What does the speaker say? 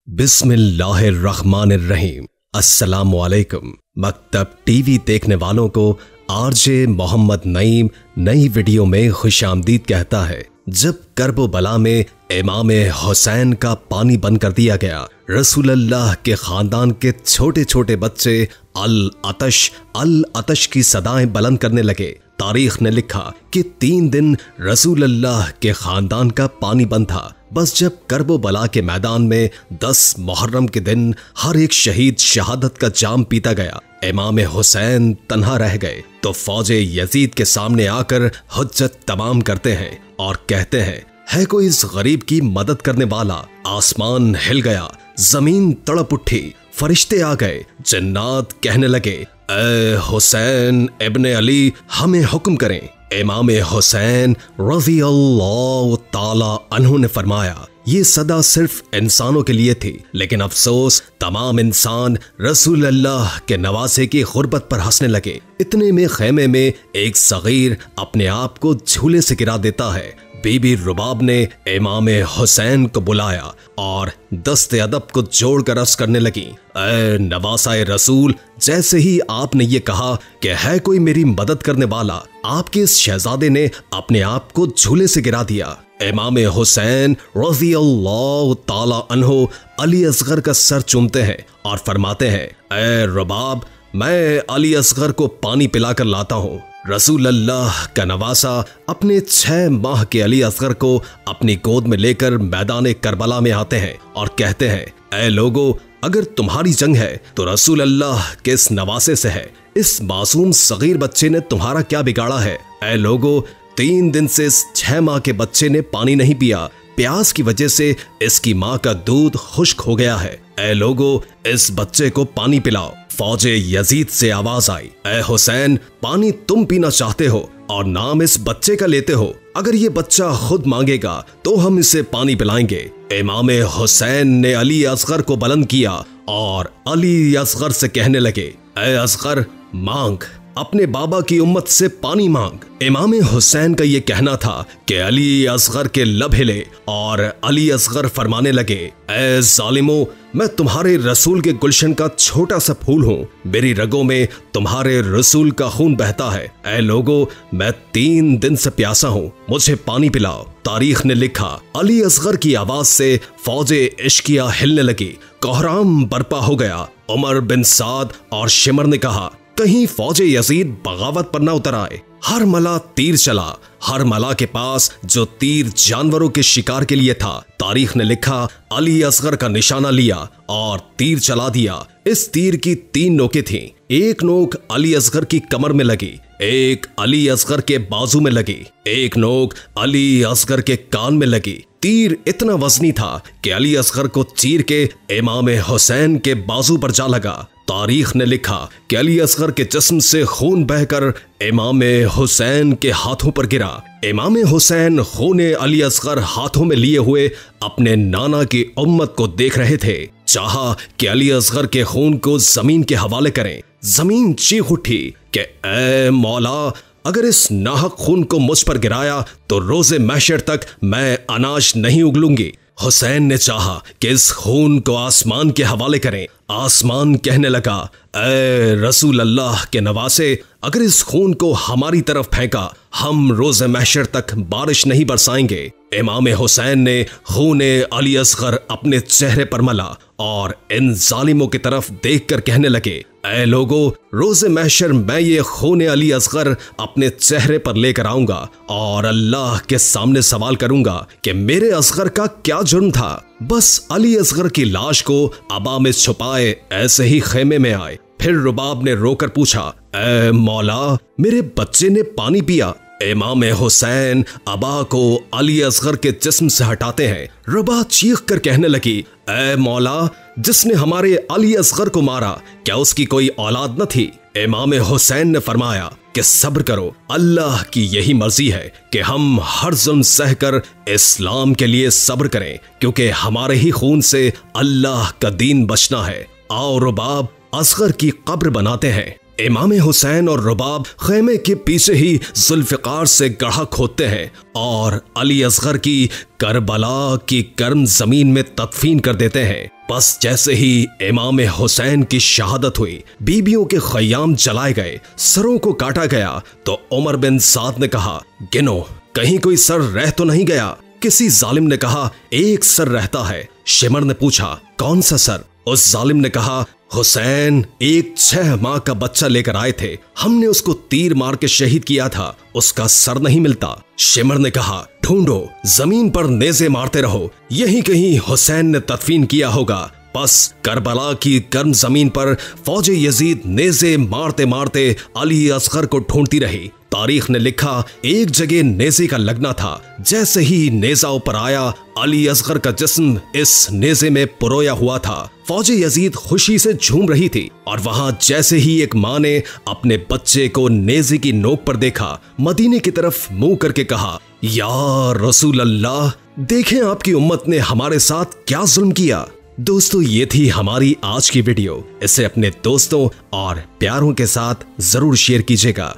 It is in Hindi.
बिस्मिल्लाहिर्रहमानिर्रहीम। अस्सलामुअलैकुम। मकतब टीवी देखने वालों को आरजे मोहम्मद नईम नई वीडियो में खुशामदीद कहता है। जब करबला में इमाम हुसैन का पानी बंद कर दिया गया, रसूलुल्लाह के खानदान के छोटे छोटे बच्चे अल अतश की सदाएं बुलंद करने लगे। तारीख ने लिखा कि 3 दिन रसूलुल्लाह के खानदान का पानी बंद था। बस जब करबला के मैदान में 10 मुहर्रम के दिन हर एक शहीद शहादत का जाम पीता गया, इमाम हुसैन तन्हा रह गए, तो फौजे यजीद के सामने आकर हुज्जत तमाम करते हैं और कहते हैं, है कोई इस गरीब की मदद करने वाला। आसमान हिल गया, जमीन तड़प उठी, फरिश्ते आ गए, जन्नात कहने लगे, ए हुसैन इब्ने अली, हमें हुक्म करें। इमाम हुसैन रज़ियल्लाहु ताला अन्हु ने फरमाया, ये सदा सिर्फ इंसानों के लिए थी, लेकिन अफसोस तमाम इंसान रसूलुल्लाह के नवासे की गुर्बत पर हंसने लगे। इतने में खेमे में एक सगीर अपने आप को झूले से गिरा देता है। बीबी रुबाब ने इमाम हुसैन को बुलाया और दस्ते अदब को जोड़कर अर्ज करने लगी, ए नवासाए रसूल, जैसे ही आपने ये कहा कि है कोई मेरी मदद करने वाला, आपके इस शहजादे ने अपने आप को झूले से गिरा दिया। इमाम हुसैन रज़ियल्लाहु ताला अन्हु अली असगर का सर चूमते हैं और फरमाते हैं, ए रुबाब, मैं अली असगर को पानी पिलाकर लाता हूँ। रसूलुल्लाह का नवासा अपने 6 माह के अली असगर को अपनी गोद में लेकर मैदान करबला में आते हैं और कहते हैं, ऐ लोगो, अगर तुम्हारी जंग है तो रसूलुल्लाह के इस नवासे से है। इस मासूम सगीर बच्चे ने तुम्हारा क्या बिगाड़ा है? ऐ लोगो, 3 दिन से इस 6 माह के बच्चे ने पानी नहीं पिया। प्यास की वजह से इसकी माँ का दूध खुश्क हो गया है। ऐ लोगो, इस बच्चे को पानी पिलाओ। फौजे यजीद से आवाज आई, ऐ हुसैन, पानी तुम पीना चाहते हो और नाम इस बच्चे का लेते हो। अगर ये बच्चा खुद मांगेगा तो हम इसे पानी पिलाएंगे। इमाम हुसैन ने अली असगर को बुलंद किया और अली असगर से कहने लगे, ऐ असगर, मांग, अपने बाबा की उम्मत से पानी मांग। इमाम हुसैन का ये कहना था कि अली असगर के लब हिले और अली असगर फरमाने लगे, ऐ जालिमो, मैं तुम्हारे रसूल के गुलशन का छोटा सा फूल हूँ, मेरी रगों में तुम्हारे रसूल का खून बहता है। ऐ लोगो, मैं 3 दिन से प्यासा हूँ, मुझे पानी पिलाओ। तारीख ने लिखा, अली असगर की आवाज से फौजे इश्किया हिलने लगी, कोहराम बर्पा हो गया। उमर बिन साद और शिमर ने कहा, कहीं फौजे यजीद बगावत पर ना उतर आए। हर मला तीर चला, हर मला के पास जो तीर जानवरों के शिकार के लिए था। तारीख ने लिखा, अली असगर का निशाना लिया और तीर चला दिया। इस तीर की 3 नोकें थीं। एक नोक अली असगर की कमर में लगी, एक अली असगर के बाजू में लगी, एक नोक अली असगर के कान में लगी। तीर इतना वजनी था कि अली असगर को चीर के इमाम हुसैन के बाजू पर जा लगा। तारीख ने लिखा कि अली असगर के जिस्म से खून बहकर इमाम हुसैन के हाथों पर गिरा। इमाम हुसैन खूने अली असगर हाथों में लिए हुए अपने नाना की उम्मत को देख रहे थे। चाहा कि अली असगर के खून को जमीन के हवाले करें। जमीन चीख उठी कि ऐ मौला, अगर इस नाहक खून को मुझ पर गिराया तो रोजे महशर तक मैं अनाज नहीं उगलूंगी। हुसैन ने चाहा कि इस खून को आसमान के हवाले करें। आसमान कहने लगा, ऐ रसूल अल्लाह के नवासे, अगर इस खून को हमारी तरफ फेंका, हम रोज़े महशर तक बारिश नहीं बरसाएंगे। इमाम हुसैन ने खूने अली असगर अपने चेहरे पर मला और इन जालिमों की तरफ देखकर कहने लगे, ऐ लोगो, रोज़े महशर मैं ये खूने अली असगर अपने चेहरे पर लेकर आऊंगा और अल्लाह के सामने सवाल करूंगा कि मेरे असगर का क्या जुर्म था। बस अली असगर की लाश को अबा में छुपाए ऐसे ही खेमे में आए। फिर रुबाब ने रोकर पूछा, ऐ मौला, मेरे बच्चे ने पानी पिया। इमाम हुसैन अबा को अली असगर के जिस्म से हटाते हैं। रुबा चीख कर कहने लगी, ऐ मौला, जिसने हमारे अली असगर को मारा, क्या उसकी कोई औलाद न थी? इमाम हुसैन ने फरमाया कि सब्र करो, अल्लाह की यही मर्जी है कि हम हर जुल्म सहकर इस्लाम के लिए सब्र करें, क्योंकि हमारे ही खून से अल्लाह का दीन बचना है। आओ रुबाब, असगर की कब्र बनाते हैं। इमाम हुसैन और रुबाब खेमे के पीछे ही जुल्फिकार से गड्ढा खोदते हैं और अली असगर की करबला की गर्म जमीन में तदफीन कर देते हैं। बस जैसे ही इमाम हुसैन की शहादत हुई, बीबियों के खयाम जलाए गए, सरों को काटा गया, तो उमर बिन साद ने कहा, गिनो कहीं कोई सर रह तो नहीं गया। किसी जालिम ने कहा, एक सर रहता है। शिमर ने पूछा, कौन सा सर? उस जालिम ने कहा, हुसैन एक 6 माह का बच्चा लेकर आए थे, हमने उसको तीर मार के शहीद किया था, उसका सर नहीं मिलता। शिमर ने कहा, ढूंढो, जमीन पर नेज़े मारते रहो, यहीं कहीं हुसैन ने तदफीन किया होगा। बस करबला की गर्म जमीन पर फौजे यजीद नेज़े मारते मारते अली असगर को ढूंढती रही। तारीख ने लिखा, एक जगह नेज़े का लगना था, जैसे ही नेज़ा ऊपर आया, अली असगर का जिस्म इस नेज़े में पुरोया हुआ था। फौजे यजीद खुशी से झूम रही थी और वहां जैसे ही एक माँ ने अपने बच्चे को नेज़े की नोक पर देखा, मदीने की तरफ मुंह करके कहा, या रसूल अल्लाह, देखें आपकी उम्मत ने हमारे साथ क्या जुल्म किया। दोस्तों, ये थी हमारी आज की वीडियो। इसे अपने दोस्तों और प्यारों के साथ जरूर शेयर कीजिएगा।